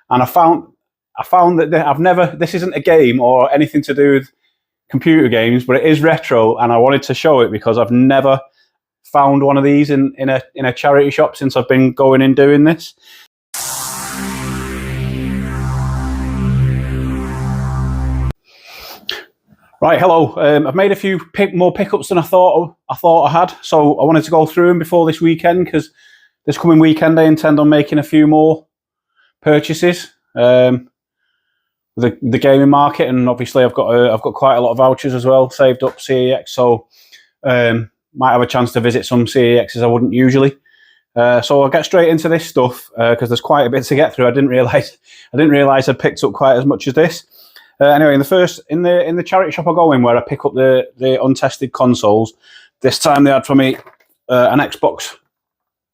and I found that this isn't a game or anything to do with computer games, but it is retro, and I wanted to show it because I've never found one of these in a charity shop since I've been going and doing this. Right, hello. I've made a few more pickups than I thought I had, so I wanted to go through them before this weekend, because this coming weekend I intend on making a few more purchases. The gaming market, and obviously I've got quite a lot of vouchers as well saved up CEX, so might have a chance to visit some CEXs I wouldn't usually. So I'll get straight into this stuff because there's quite a bit to get through. I didn't realise I'd picked up quite as much as this. Anyway, in the charity shop I go in, where I pick up the untested consoles, this time they had for me an Xbox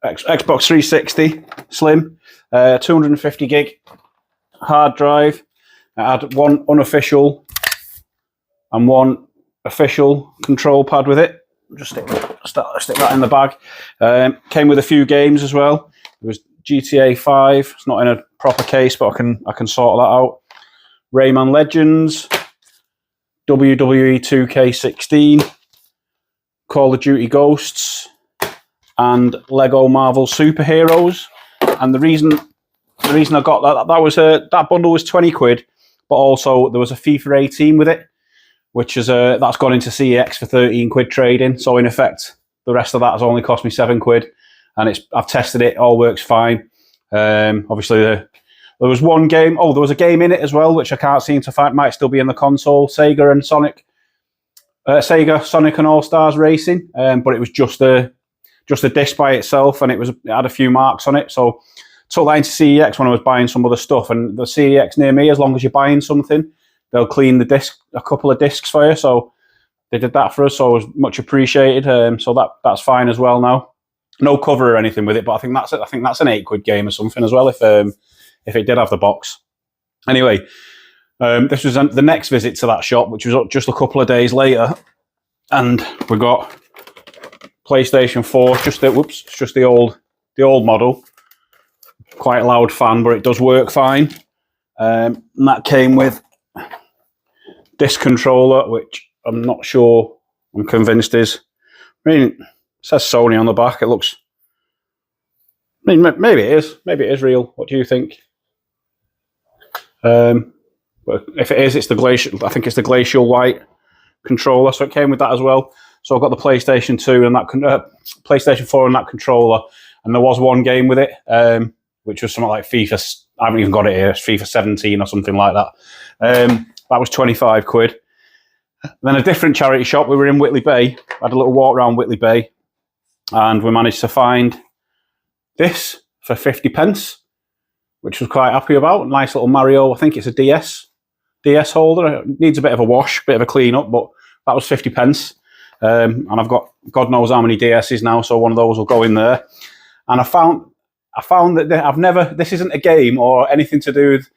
360 Slim, 250 gig hard drive. I had one unofficial and one official control pad with it. Just stick that in the bag. Came with a few games as well. There was GTA 5. It's not in a proper case, but I can sort that out. Rayman Legends, WWE 2K16, Call of Duty Ghosts, and Lego Marvel Superheroes. And the reason I got that bundle was 20 quid, but also there was a FIFA 18 with it, which is that's gone into CEX for 13 quid trading. So in effect, the rest of that has only cost me 7 quid, and I've tested it, all works fine. Obviously there was one game. Oh, there was a game in it as well, which I can't seem to find. Might still be in the console. Sega Sonic and All Stars Racing, but it was just a disc by itself, and it had a few marks on it. So took that into CEX when I was buying some other stuff, and the CEX near me, as long as you're buying something, they'll clean the disc, a couple of discs for you. So they did that for us, so it was much appreciated. So that's fine as well now. No cover or anything with it, but I think that's an 8 quid game or something as well if it did have the box. Anyway, this was the next visit to that shop, which was just a couple of days later, and we got PlayStation 4, just the old model. Quite a loud fan, but it does work fine. And that came with this controller, which I'm not sure, I'm convinced is, it says Sony on the back. It looks, maybe it is real. What do you think? But if it is, it's the glacial. I think it's the glacial white controller. So it came with that as well. So I've got the PlayStation 2 and that PlayStation 4 and that controller, and there was one game with it, which was something like FIFA. I haven't even got it here. It's FIFA 17 or something like that. That was 25 quid. Then a different charity shop. We were in Whitley Bay. I had a little walk around Whitley Bay, and we managed to find this for 50 pence. Which I was quite happy about. Nice little Mario. I think it's a DS holder. It needs a bit of a wash, bit of a clean up, but that was 50 pence. And I've got God knows how many DSs now, so one of those will go in there. And I found that this isn't a game or anything to do with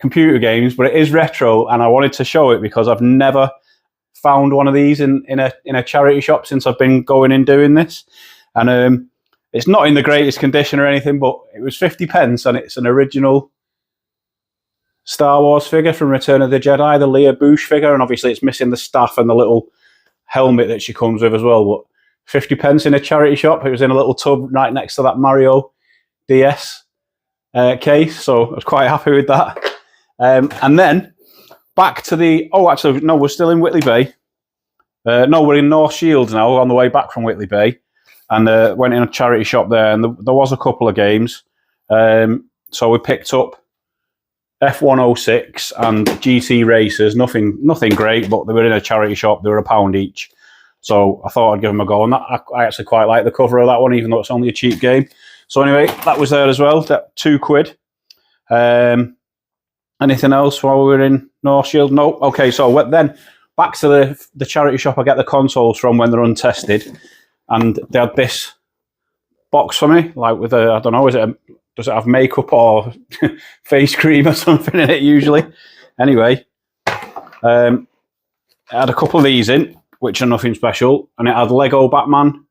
computer games, but it is retro, and I wanted to show it because I've never found one of these in a charity shop since I've been going and doing this. And it's not in the greatest condition or anything, but it was 50 pence, and it's an original Star Wars figure from Return of the Jedi, the Leia Bouche figure, and obviously it's missing the staff and the little helmet that she comes with as well. But 50 pence in a charity shop. It was in a little tub right next to that Mario DS case, so I was quite happy with that. And then back to the... Oh, actually, no, we're still in Whitley Bay. No, we're in North Shields now, on the way back from Whitley Bay. And went in a charity shop there, and there was a couple of games. So we picked up F106 and GT Racers. Nothing great, but they were in a charity shop. They were £1 each. So I thought I'd give them a go. And I actually quite like the cover of that one, even though it's only a cheap game. So anyway, that was there as well. That 2 quid. Anything else while we were in North Shield? No. Okay, so then back to the charity shop I get the consoles from when they're untested. And they had this box for me, like with I don't know, does it have makeup or face cream or something in it usually? Anyway, it had a couple of these in, which are nothing special, and it had Lego Batman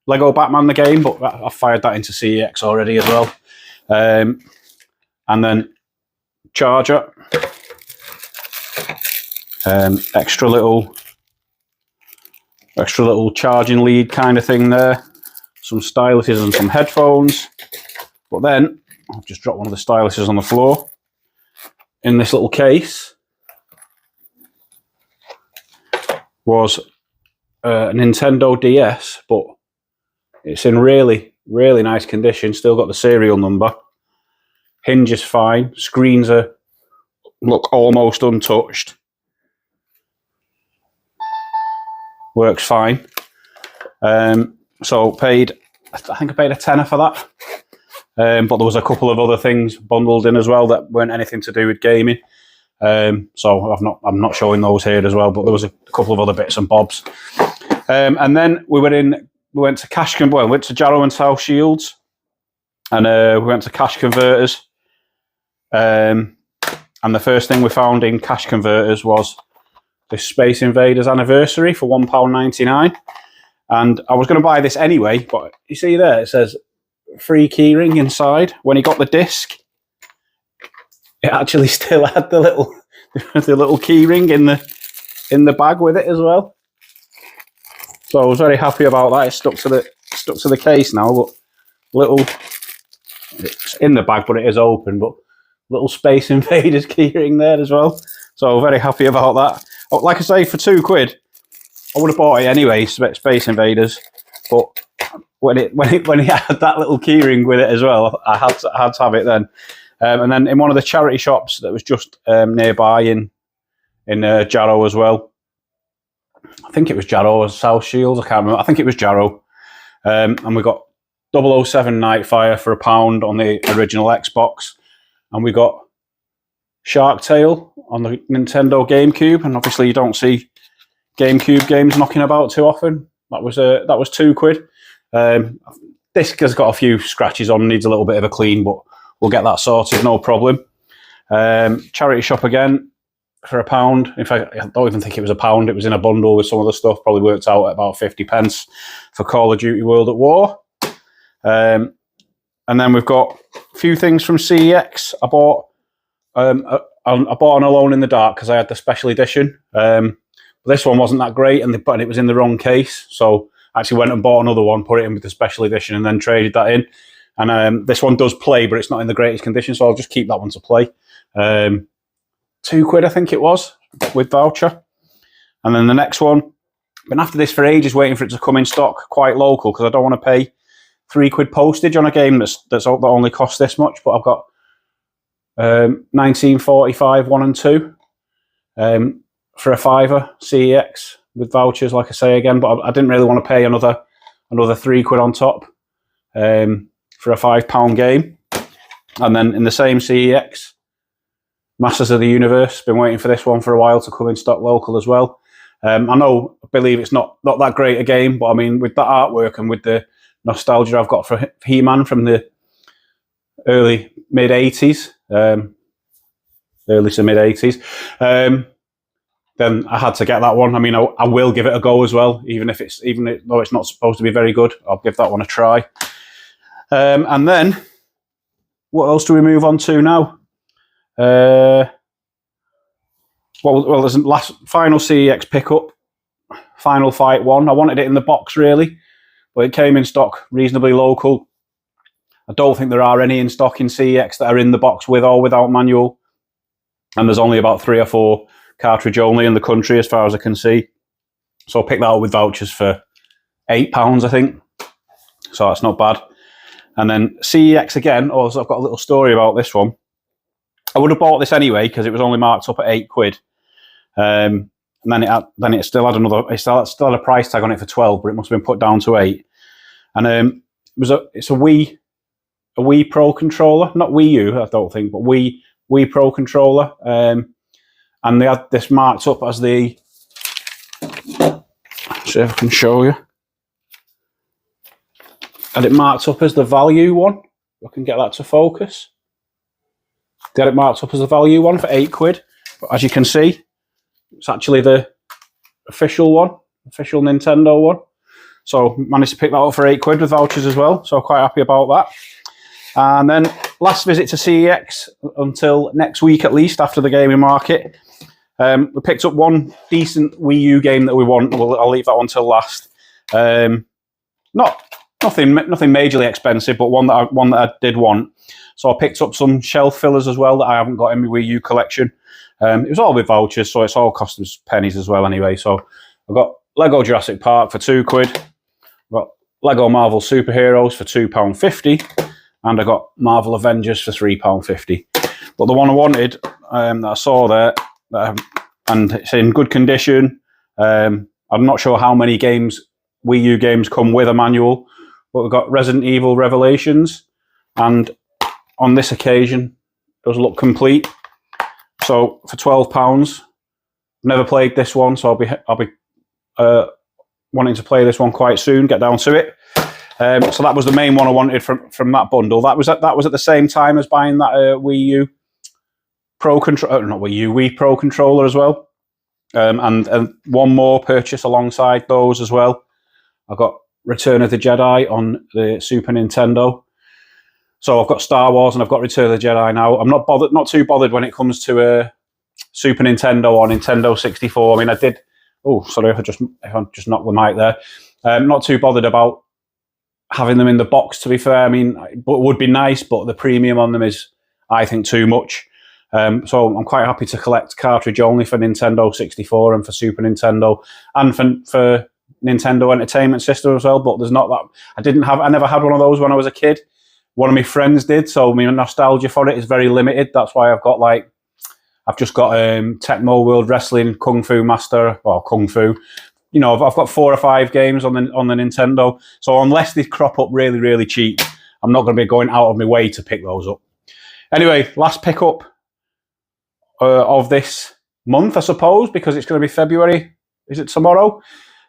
the game, but I fired that into CEX already as well. And then charger, extra little charging lead kind of thing there, some styluses and some headphones. But then I've just dropped one of the styluses on the floor. In this little case was a Nintendo DS, but it's in really nice condition. Still got the serial number. Hinge is fine. Screens look almost untouched. Works fine. So I think I paid a tenner for that. But there was a couple of other things bundled in as well that weren't anything to do with gaming. So I'm not showing those here as well, but there was a couple of other bits and bobs. And then we went to Jarrow and South Shields, and we went to Cash Converters. And the first thing we found in Cash Converters was this Space Invaders Anniversary for £1.99. And I was going to buy this anyway, but you see there, it says free keyring inside. When he got the disc, it actually still had the little keyring in the bag with it as well. So I was very happy about that. It's stuck to the case now. But it's in the bag, but it is open. But little Space Invaders keyring there as well. So very happy about that. Like I say, for £2, I would have bought it anyway, Space Invaders. But when it had that little keyring with it as well, I had to have it then. And then in one of the charity shops that was just nearby in Jarrow as well. I think it was Jarrow or South Shields, I can't remember. I think it was Jarrow. And we got 007 Nightfire for £1 on the original Xbox. And we got Shark Tale on the Nintendo GameCube. And obviously you don't see GameCube games knocking about too often. That was £2. Disc has got a few scratches on, needs a little bit of a clean, but we'll get that sorted, no problem. Charity shop again for £1. In fact, I don't even think it was £1. It was in a bundle with some of the stuff. Probably worked out at about 50p for Call of Duty World at War. And then we've got a few things from CEX. I bought an Alone in the Dark because I had the special edition. This one wasn't that great, but it was in the wrong case. So I actually went and bought another one, put it in with the special edition, and then traded that in. And this one does play, but it's not in the greatest condition, so I'll just keep that one to play. £2, I think it was, with voucher. And then the next one, been after this for ages, waiting for it to come in stock, quite local, because I don't want to pay £3 postage on a game that only costs this much. But I've got 1945 1 and 2 for a £5 CEX with vouchers, like I say again. But I didn't really want to pay another £3 on top. For a £5 game. And then in the same CEX, Masters of the Universe, been waiting for this one for a while to come in stock local as well. I believe it's not that great a game, but I mean, with that artwork and with the nostalgia I've got for He-Man from the early to mid 80s, then I had to get that one. I mean, I will give it a go as well, even though it's not supposed to be very good. I'll give that one a try. And then, what else do we move on to now? Well, there's a final CEX pickup, Final Fight 1. I wanted it in the box, really, but it came in stock reasonably local. I don't think there are any in stock in CEX that are in the box with or without manual. And there's only about 3 or 4 cartridge only in the country, as far as I can see. So I'll pick that up with vouchers for £8, I think. So that's not bad. And then CEX again, also I've got a little story about this one. I would have bought this anyway because it was only marked up at £8. And then it still had a price tag on it for 12, but it must have been put down to 8. And it's a Wii Pro controller, not Wii U, I don't think, but Wii Pro controller. And they had this marked up as the. See if I can show you. Had it marked up as the value one. I can get that to focus. They had it marked up as the value one for £8. But as you can see, it's actually the official one, official Nintendo one. So managed to pick that up for £8 with vouchers as well. So quite happy about that. And then last visit to CEX until next week at least, after the gaming market. We picked up one decent Wii U game that we want. I'll leave that one till last. Nothing majorly expensive, but one that I did want. So I picked up some shelf fillers as well that I haven't got in my Wii U collection. It was all with vouchers, so it's all cost us pennies as well anyway. So I've got Lego Jurassic Park for £2. I've got Lego Marvel Superheroes for £2.50. And I got Marvel Avengers for £3.50. But the one I wanted, that I saw there, and it's in good condition. I'm not sure how many games, Wii U games, come with a manual, but we've got Resident Evil Revelations, and on this occasion, it does look complete. So for £12, never played this one, so I'll be wanting to play this one quite soon. Get down to it. So that was the main one I wanted from that bundle. That was at the same time as buying that Wii U Pro controller, not Wii U, Wii Pro controller as well, and one more purchase alongside those as well. I got Return of the Jedi on the Super Nintendo, so I've got Star Wars and I've got Return of the Jedi now. I'm not too bothered when it comes to Super Nintendo or Nintendo 64. I mean, I did. Oh, sorry if I just knocked the mic there. Not too bothered about having them in the box, to be fair. I mean, it would be nice, but the premium on them is, I think, too much. So I'm quite happy to collect cartridge only for Nintendo 64 and for Super Nintendo and for Nintendo Entertainment System as well. But there's not that. I never had one of those when I was a kid. One of my friends did, so my nostalgia for it is very limited. That's why I've just got Tecmo World Wrestling, Kung Fu Master, or Kung Fu. You know, I've got 4 or 5 games on the Nintendo. So unless they crop up really, really cheap, I'm not going to be going out of my way to pick those up. Anyway, last pickup of this month, I suppose, because it's going to be February. Is it tomorrow?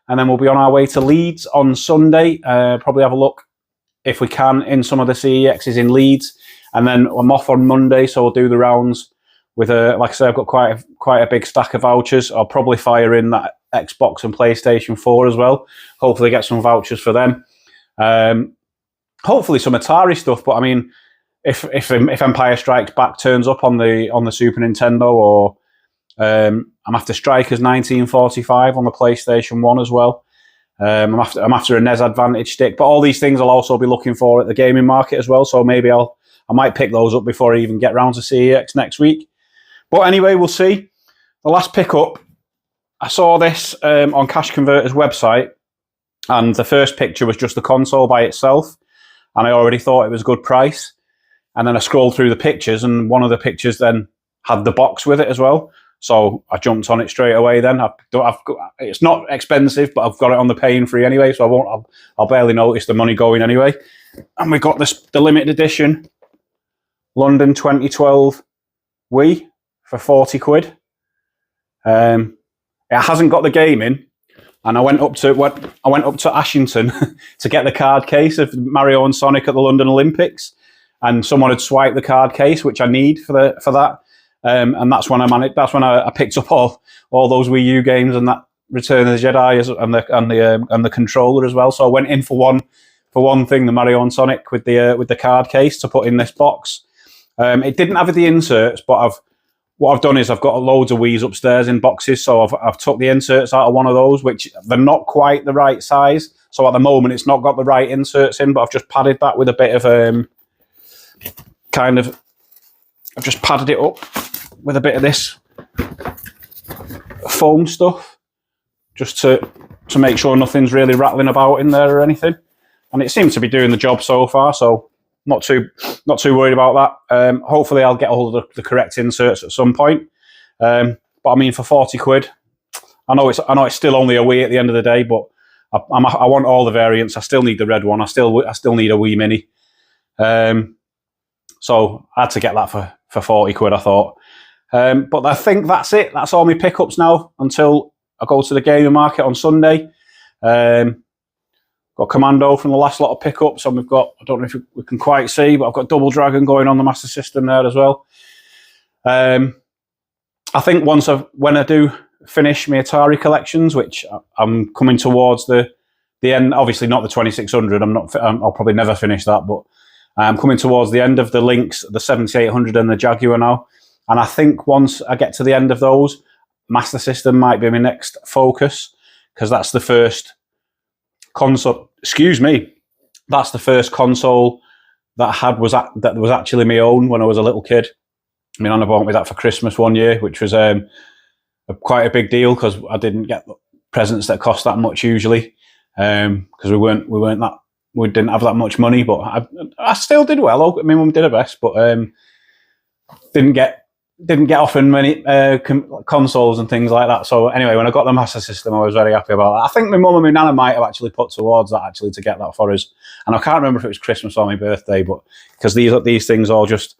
And then we'll be on our way to Leeds on Sunday. Probably have a look, if we can, in some of the CEXs in Leeds. And then I'm off on Monday, so we'll do the rounds with like I say, I've got quite a big stack of vouchers. I'll probably fire in that Xbox and PlayStation 4 as well. Hopefully get some vouchers for them. Hopefully some Atari stuff, but I mean, if Empire Strikes Back turns up on the Super Nintendo, or I'm after Strikers 1945 on the PlayStation 1 as well. I'm after a NES Advantage stick, but all these things I'll also be looking for at the gaming market as well. So maybe I might pick those up before I even get round to CEX next week. But anyway, we'll see. The last pickup, I saw this on Cash Converter's website, and the first picture was just the console by itself, and I already thought it was a good price. And then I scrolled through the pictures, and one of the pictures then had the box with it as well. So I jumped on it straight away. Then it's not expensive, but I've got it on the paying free anyway, so I'll barely notice the money going anyway. And we got the limited edition London 2012 Wii for £40. It hasn't got the game in, and I went up to Ashington to get the card case of Mario and Sonic at the London Olympics, and someone had swiped the card case, which I need for that. And that's when I picked up all those Wii U games and that Return of the Jedi and the controller as well. So I went in for one thing, the Mario and Sonic with the card case to put in this box. It didn't have the inserts, but what I've done is I've got loads of Wii's upstairs in boxes, so I've took the inserts out of one of those, which they're not quite the right size. So at the moment, it's not got the right inserts in, but I've just padded that with a bit of I've just padded it up with a bit of this foam stuff, just to make sure nothing's really rattling about in there or anything. And it seems to be doing the job so far, so not too worried about that. Hopefully I'll get all the correct inserts at some point. But I mean, for £40, I know it's still only a Wii at the end of the day, but I want all the variants. I still need the red one. I still need a Wii Mini. So I had to get that for £40, I thought. But I think that's it. That's all my pickups now until I go to the gaming market on Sunday. Got Commando from the last lot of pickups, and we've got, I don't know if we can quite see, but I've got Double Dragon going on the Master System there as well. I think when I do finish my Atari collections, which I'm coming towards the end, obviously not the 2600. I'll probably never finish that, but I'm coming towards the end of the Lynx, the 7800 and the Jaguar now. And I think once I get to the end of those, Master System might be my next focus, because that's the first console, excuse me, that's the first console that I had that was actually my own when I was a little kid. I mean, Anna bought me that for Christmas one year, which was quite a big deal, because I didn't get presents that cost that much usually, because we didn't have that much money. But I still did well. My mum did her best, but didn't get often many consoles and things like that. So anyway, when I got the Master System, I was very happy about that. I think my mum and my nana might have actually put towards that actually to get that for us. And I can't remember if it was Christmas or my birthday, but because these things all just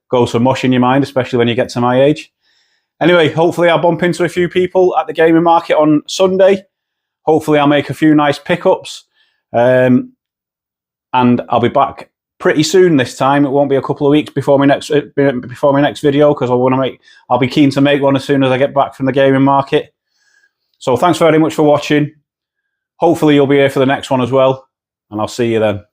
go to mush in your mind, especially when you get to my age. Anyway, hopefully I'll bump into a few people at the gaming market on Sunday. Hopefully I'll make a few nice pickups. And I'll be back pretty soon this time. It won't be a couple of weeks before my next video, because I'll be keen to make one as soon as I get back from the gaming market. So thanks very much for watching. Hopefully you'll be here for the next one as well, and I'll see you then.